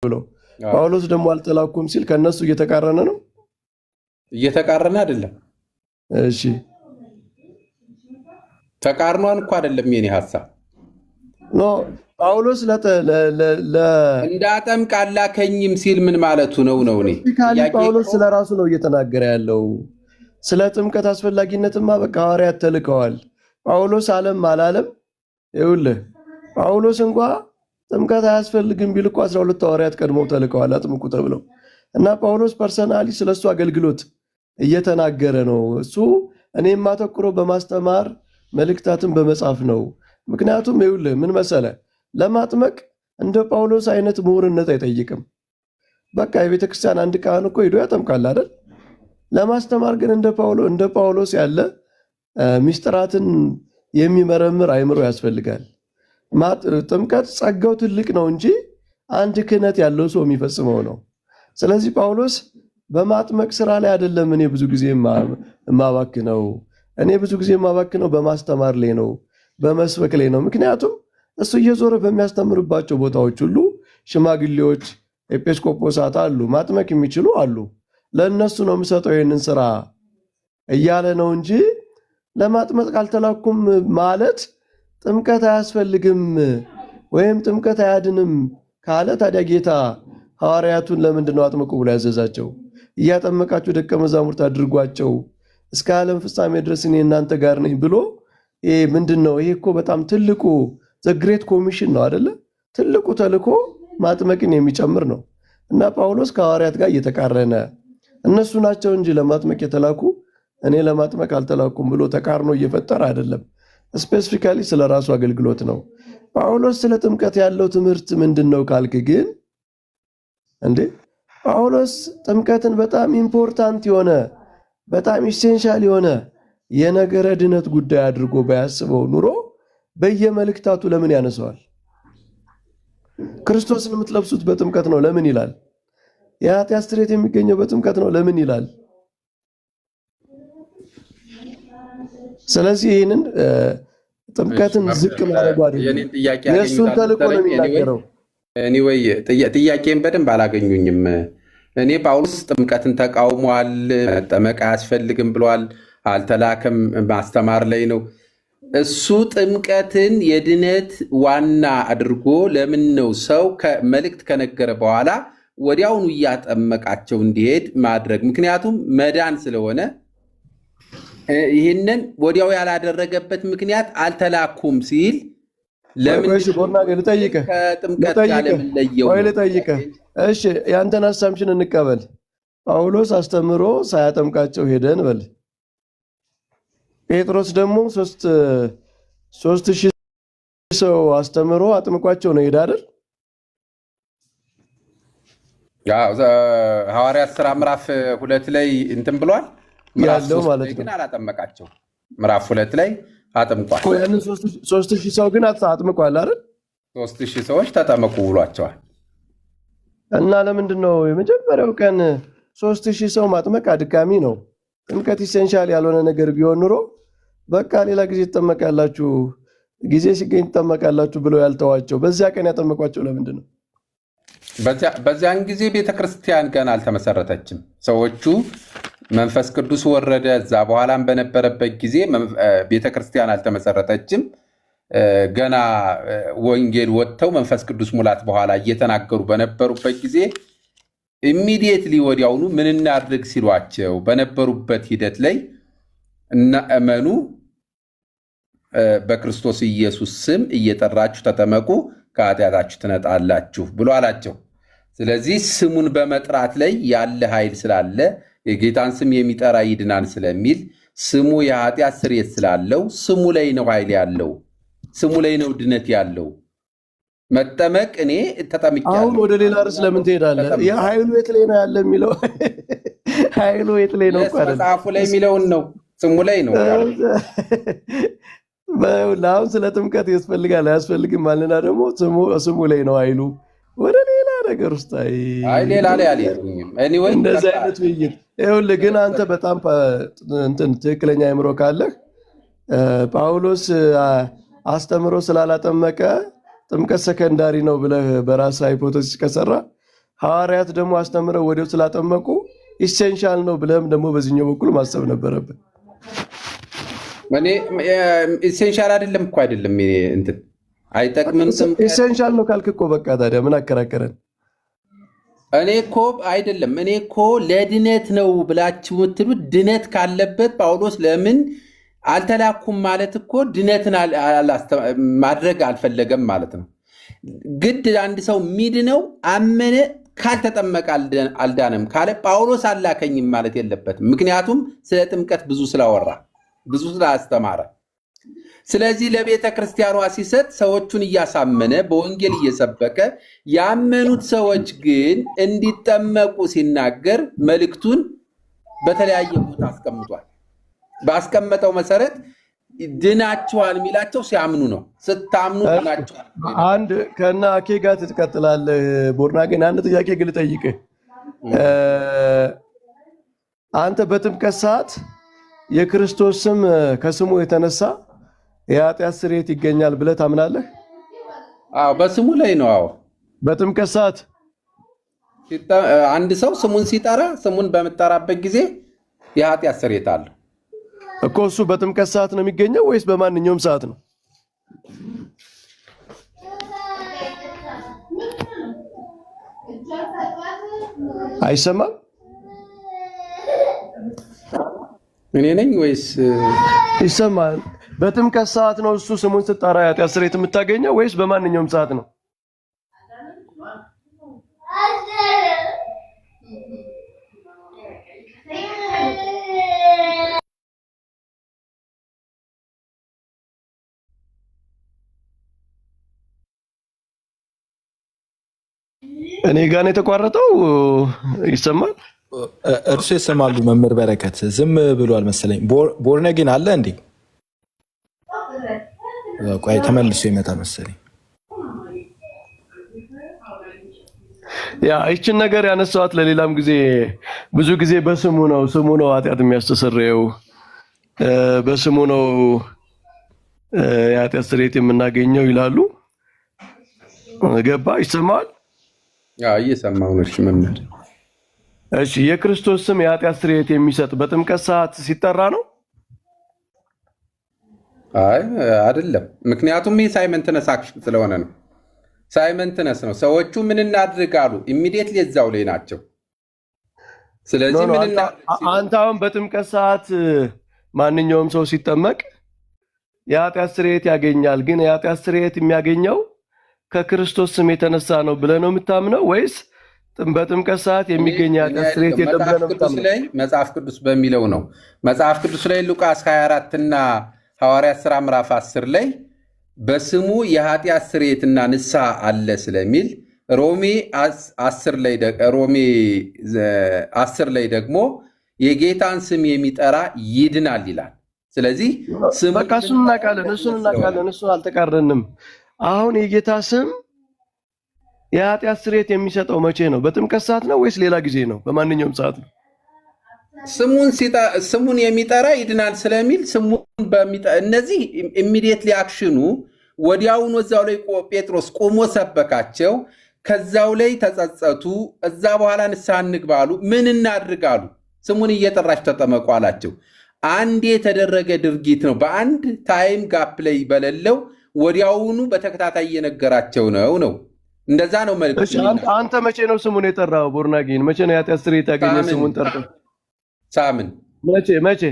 ብለው ጳውሎስ ደግሞ አልተላኩም ሲል ከነሱ እየተቃረነ ነው። እየተቃረነ አይደለም። እሺ ተቃርኗን እኮ አይደለም የኔ ሐሳብ። ኖ ጳውሎስ እንዳጠምቅ አላከኝም ሲል ምን ማለቱ ነው? እኔ ጳውሎስ ስለራሱ ነው እየተናገረ ያለው። ስለ ጥምቀት አስፈላጊነትማ በቃ ሐዋርያት ተልከዋል። ጳውሎስ አለም አላለም? ይኸውልህ ጳውሎስ እንኳ ጥምቀት አያስፈልግም ቢል እኮ 12 ሐዋርያት ቀድመው ተልከዋል አጥምቁ ተብለው እና ጳውሎስ ፐርሰናሊ ስለሱ አገልግሎት እየተናገረ ነው። እሱ እኔ የማተኩረው በማስተማር መልእክታትን በመጻፍ ነው። ምክንያቱም ይኸውልህ ምን መሰለ፣ ለማጥመቅ እንደ ጳውሎስ አይነት ምሁርነት አይጠይቅም። በቃ የቤተ ክርስቲያን አንድ ካህን እኮ ሄዶ ያጠምቃል አይደል? ለማስተማር ግን እንደ ጳውሎስ ያለ ሚስጥራትን የሚመረምር አይምሮ ያስፈልጋል። ጥምቀት ጸጋው ትልቅ ነው እንጂ አንድ ክህነት ያለው ሰው የሚፈጽመው ነው። ስለዚህ ጳውሎስ በማጥመቅ ስራ ላይ አይደለም እኔ ብዙ ጊዜ የማባክነው። እኔ ብዙ ጊዜ የማባክነው በማስተማር ላይ ነው፣ በመስበክ ላይ ነው። ምክንያቱም እሱ እየዞረ በሚያስተምርባቸው ቦታዎች ሁሉ ሽማግሌዎች፣ ኤጲስቆጶሳት አሉ፣ ማጥመቅ የሚችሉ አሉ። ለእነሱ ነው የምሰጠው ይህንን ስራ እያለ ነው እንጂ ለማጥመቅ አልተላኩም ማለት ጥምቀት አያስፈልግም ወይም ጥምቀት አያድንም ካለ ታዲያ ጌታ ሐዋርያቱን ለምንድን ነው አጥምቁ ብሎ ያዘዛቸው? እያጠመቃችሁ ደቀ መዛሙርት አድርጓቸው እስከ ዓለም ፍጻሜ ድረስ እኔ እናንተ ጋር ነኝ ብሎ ይሄ ምንድን ነው? ይሄ እኮ በጣም ትልቁ ዘግሬት ኮሚሽን ነው አይደለ? ትልቁ ተልእኮ ማጥመቅን የሚጨምር ነው። እና ጳውሎስ ከሐዋርያት ጋር እየተቃረነ እነሱ ናቸው እንጂ ለማጥመቅ የተላኩ እኔ ለማጥመቅ አልተላኩም ብሎ ተቃርኖ እየፈጠረ አይደለም። ስፔሲፊካሊ ስለ ራሱ አገልግሎት ነው። ጳውሎስ ስለ ጥምቀት ያለው ትምህርት ምንድን ነው ካልክ ግን እንዴ ጳውሎስ ጥምቀትን በጣም ኢምፖርታንት የሆነ በጣም ኢሴንሻል የሆነ የነገረ ድነት ጉዳይ አድርጎ ባያስበው ኑሮ በየመልእክታቱ ለምን ያነሰዋል? ክርስቶስን የምትለብሱት በጥምቀት ነው ለምን ይላል? የኃጢአት ስርየት የሚገኘው በጥምቀት ነው ለምን ይላል? ስለዚህ ይህንን ጥምቀትን ዝቅ ማድረግ አይደለም፣ የእሱን ተልእኮ ነው የሚናገረው። ኤኒዌይ ጥያቄን በደንብ አላገኙኝም። እኔ ጳውሎስ ጥምቀትን ተቃውሟል፣ መጠመቅ አያስፈልግም ብሏል፣ አልተላከም፣ ማስተማር ላይ ነው። እሱ ጥምቀትን የድነት ዋና አድርጎ ለምን ነው ሰው መልእክት ከነገረ በኋላ ወዲያውኑ እያጠመቃቸው እንዲሄድ ማድረግ? ምክንያቱም መዳን ስለሆነ ይህንን ወዲያው ያላደረገበት ምክንያት አልተላኩም ሲል ለምን ከጥምቀት ጋር ለምን ለየው? እሺ ያንተን አሳምሽን እንቀበል። ጳውሎስ አስተምሮ ሳያጠምቃቸው ሄደን በል። ጴጥሮስ ደግሞ 3000 ሰው አስተምሮ አጥምቋቸው ነው ሄደ አይደል? ሐዋርያት ሥራ ምዕራፍ 2 ላይ እንትን ብሏል ያለው ማለት ነው። ግን አላጠመቃቸው። ምዕራፍ 2 ላይ አጥምቋል። ያን 3000 ሰው ግን አጥምቋል አይደል? 3000 ሰዎች ተጠመቁ ብሏቸዋል። እና ለምንድን ነው የመጀመሪያው ቀን 3000 ሰው ማጥመቅ አድካሚ ነው? ጥምቀት ኢሴንሻል ያልሆነ ነገር ቢሆን ኑሮ በቃ ሌላ ጊዜ ትጠመቃላችሁ፣ ጊዜ ሲገኝ ትጠመቃላችሁ ብለው ያልተዋቸው በዚያ ቀን ያጠመቋቸው ለምንድን ነው? በዚያን ጊዜ ቤተክርስቲያን ገና አልተመሰረተችም። ሰዎቹ መንፈስ ቅዱስ ወረደ። እዛ በኋላም በነበረበት ጊዜ ቤተክርስቲያን አልተመሰረተችም። ገና ወንጌል ወጥተው መንፈስ ቅዱስ ሙላት በኋላ እየተናገሩ በነበሩበት ጊዜ ኢሚዲየትሊ ወዲያውኑ ምን እናድርግ ሲሏቸው በነበሩበት ሂደት ላይ እመኑ፣ በክርስቶስ ኢየሱስ ስም እየጠራችሁ ተጠመቁ፣ ከኃጢአታችሁ ትነጣላችሁ ብሎ አላቸው። ስለዚህ ስሙን በመጥራት ላይ ያለ ኃይል ስላለ የጌታን ስም የሚጠራ ይድናል ስለሚል ስሙ የኃጢአት ስርየት ስላለው ስሙ ላይ ነው ኃይል ያለው፣ ስሙ ላይ ነው ድነት ያለው። መጠመቅ እኔ ተጠምቄያለሁ። አሁን ወደ ሌላ ርዕስ ለምን ትሄዳለህ? ኃይሉ የት ላይ ነው ያለ የሚለው ኃይሉ የት ላይ ነው? መጽሐፉ ላይ የሚለውን ነው፣ ስሙ ላይ ነው። አሁን ስለ ጥምቀት ያስፈልጋል አያስፈልግም ማለና ደግሞ ስሙ ላይ ነው ኃይሉ። ወደ ሌላ ነገር ውስጥ ሌላ ላይ አልሄድኩኝም። እንደዚህ አይነት ውይይት ይኸውልህ። ግን አንተ በጣም ትክክለኛ አእምሮ ካለህ ጳውሎስ አስተምሮ ስላላጠመቀ ጥምቀት ሰከንዳሪ ነው ብለህ በራስህ ሃይፖቴሲስ ከሰራ ሐዋርያት ደግሞ አስተምረው ወዲያው ስላጠመቁ ኢሴንሻል ነው ብለህም ደግሞ በዚህኛው በኩል ማሰብ ነበረብን። እኔ ኢሴንሻል አይደለም እኮ አይደለም እንትን አይጠቅምም። ኢሴንሻል ነው ካልክ እኮ በቃ ታዲያ ምን አከራከረን? እኔ እኮ አይደለም እኔ እኮ ለድነት ነው ብላችሁ የምትሉት ድነት ካለበት ጳውሎስ ለምን አልተላኩም ማለት እኮ ድነትን ማድረግ አልፈለገም ማለት ነው። ግድ አንድ ሰው ሚድነው አመነ ካልተጠመቀ አልዳነም ካለ ጳውሎስ አላከኝም ማለት የለበትም። ምክንያቱም ስለ ጥምቀት ብዙ ስላወራ ብዙ ስላስተማረ። ስለዚህ ለቤተ ክርስቲያኗ ሲሰጥ ሰዎቹን እያሳመነ በወንጌል እየሰበከ ያመኑት ሰዎች ግን እንዲጠመቁ ሲናገር መልእክቱን በተለያየ ቦታ አስቀምጧል። ባስቀመጠው መሰረት ድናችኋል የሚላቸው ሲያምኑ ነው። ስታምኑ ድናችኋል። አንድ ከና አኬ ጋር ትቀጥላለህ። ቦርና ግን አንድ ጥያቄ ግን ልጠይቅህ። አንተ በጥምቀት ሰዓት የክርስቶስ ስም ከስሙ የተነሳ የኃጢአት ስርየት ይገኛል ብለህ ታምናለህ? አዎ፣ በስሙ ላይ ነው። አዎ፣ በጥምቀት ሰዓት አንድ ሰው ስሙን ሲጠራ ስሙን በምጠራበት ጊዜ የኃጢአት ስርየት አለው እኮ። እሱ በጥምቀት ሰዓት ነው የሚገኘው ወይስ በማንኛውም ሰዓት ነው? አይሰማም? እኔ ነኝ ወይስ ይሰማል? በጥምቀት ሰዓት ነው እሱ ስሙን ስጠራ የኃጢአት ስርየት የምታገኘው ወይስ በማንኛውም ሰዓት ነው? እኔ ጋር ነው የተቋረጠው። ይሰማል? እርሱ ይሰማሉ። መምህር በረከት ዝም ብሏል መሰለኝ። ቦርነ ግን አለ እንዴ? ቆይ ተመልሶ ይመጣል መሰለኝ። ያ ይችን ነገር ያነሳዋት ለሌላም ጊዜ ብዙ ጊዜ በስሙ ነው ኃጢአት የሚያስተሰርየው፣ በስሙ ነው የኃጢአት ስርየት የምናገኘው ይላሉ። ገባ? ይሰማል? እየሰማሁ ነው። እሺ መምህር፣ እሺ የክርስቶስ ስም የኃጢአት ስርየት የሚሰጥ በጥምቀት ሰዓት ሲጠራ ነው? አይ አይደለም። ምክንያቱም ይህ ሳይመንትነስ አክሽን ስለሆነ ነው። ሳይመንትነስ ነው። ሰዎቹ ምን እናድርግ አሉ። ኢሚዲየትሊ እዛው ላይ ናቸው። ስለዚህ አንተ አሁን በጥምቀት ሰዓት ማንኛውም ሰው ሲጠመቅ የኃጢአት ስርየት ያገኛል፣ ግን የኃጢአት ስርየት የሚያገኘው ከክርስቶስ ስም የተነሳ ነው ብለህ ነው የምታምነው ወይስ በጥምቀት ሰዓት የሚገኝ የኃጢአት ስርየት የለም ብለህ ነው የምታምነው? መጽሐፍ ቅዱስ በሚለው ነው። መጽሐፍ ቅዱስ ላይ ሉቃስ 24 እና ሐዋርያት ሥራ ምዕራፍ 10 ላይ በስሙ የኃጢአት ስርየትና ንስሐ አለ ስለሚል ሮሜ 10 ላይ ደግሞ የጌታን ስም የሚጠራ ይድናል ይላል። ስለዚህ በቃ እሱን እናውቃለን፣ እሱን አልተቃረንም። አሁን የጌታ ስም የኃጢአት ስርየት የሚሰጠው መቼ ነው? በጥምቀት ሰዓት ነው ወይስ ሌላ ጊዜ ነው? በማንኛውም ሰዓት ነው። ስሙን የሚጠራ ይድናል ስለሚል እነዚህ ኢሚዲየትሊ አክሽኑ ወዲያውኑ እዛው ላይ ጴጥሮስ ቆሞ ሰበካቸው። ከዛው ላይ ተጸጸቱ። እዛ በኋላ ንስሐ እንግባ አሉ። ምን እናድርጋሉ? ስሙን እየጠራች ተጠመቁ አላቸው። አንድ የተደረገ ድርጊት ነው። በአንድ ታይም ጋፕ ላይ በሌለው ወዲያውኑ በተከታታይ እየነገራቸው ነው። እንደዛ ነው መልእክቱ። አንተ መቼ ነው ስሙን የጠራው? ቦርናጊን መቼ ነው የኃጢአት ስርየት ያገኘ ስሙን ጠርተው? ሳምን መቼ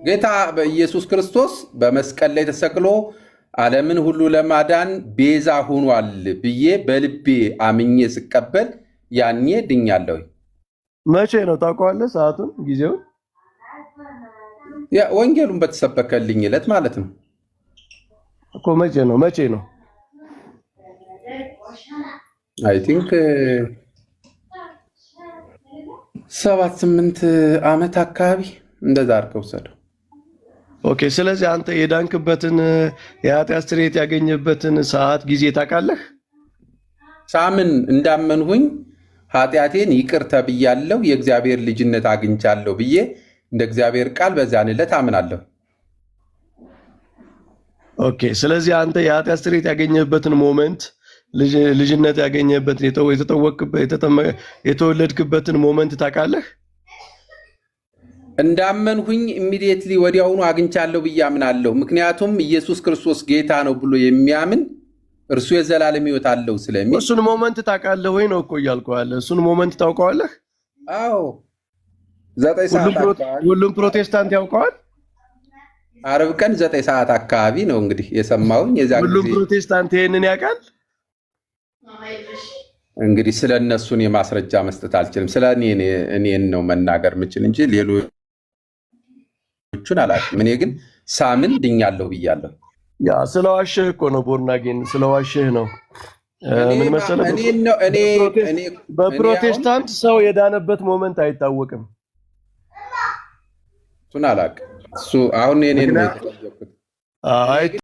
ጌታ በኢየሱስ ክርስቶስ በመስቀል ላይ ተሰቅሎ ዓለምን ሁሉ ለማዳን ቤዛ ሆኗል ብዬ በልቤ አምኜ ስቀበል ያኔ ድኛለሁ። መቼ ነው ታውቀዋለህ? ሰዓቱን፣ ጊዜውን? ወንጌሉን በተሰበከልኝ ዕለት ማለት ነው እኮ። መቼ ነው? አይ ቲንክ 7-8 ዓመት አካባቢ እንደዛ አድርገው ወሰደው። ኦኬ። ስለዚህ አንተ የዳንክበትን የኃጢአት ስርየት ያገኘበትን ሰዓት ጊዜ ታውቃለህ? ሳምን እንዳመንሁኝ ኃጢአቴን ይቅር ተብያለሁ፣ የእግዚአብሔር ልጅነት አግኝቻለሁ ብዬ እንደ እግዚአብሔር ቃል በዚያን ዕለት አምናለሁ። ኦኬ። ስለዚህ አንተ የኃጢአት ስርየት ያገኘበትን ሞመንት ልጅነት ያገኘበትን የተወለድክበትን ሞመንት ታውቃለህ? እንዳመንሁኝ ኢሚዲየትሊ ወዲያውኑ አግኝቻለሁ ብዬ አምናለሁ። ምክንያቱም ኢየሱስ ክርስቶስ ጌታ ነው ብሎ የሚያምን እርሱ የዘላለም ሕይወት አለው ስለሚል። እሱን ሞመንት ታውቃለህ ወይ ነው እኮ እያልኩህ ያለ። እሱን ሞመንት ታውቀዋለህ? አዎ 9 ሰዓት ሁሉም ፕሮቴስታንት ያውቀዋል። ዓርብ ቀን 9 ሰዓት አካባቢ ነው እንግዲህ የሰማሁኝ። ሁሉም ፕሮቴስታንት ይሄንን ያውቃል። እንግዲህ ስለ እነሱን የማስረጃ መስጠት አልችልም። ስለ እኔን ነው መናገር የምችል እንጂ ሌሎቹን አላውቅም። እኔ ግን ሳምን ድኛለሁ ብያለሁ። ያ ስለዋሸህ እኮ ነው። ቦርናጌን ስለዋሸህ ነው። ምን መሰለህ፣ በፕሮቴስታንት ሰው የዳነበት ሞመንት አይታወቅም። እሱን አላውቅም። እሱ አሁን እኔን ነው የተጠየቁት።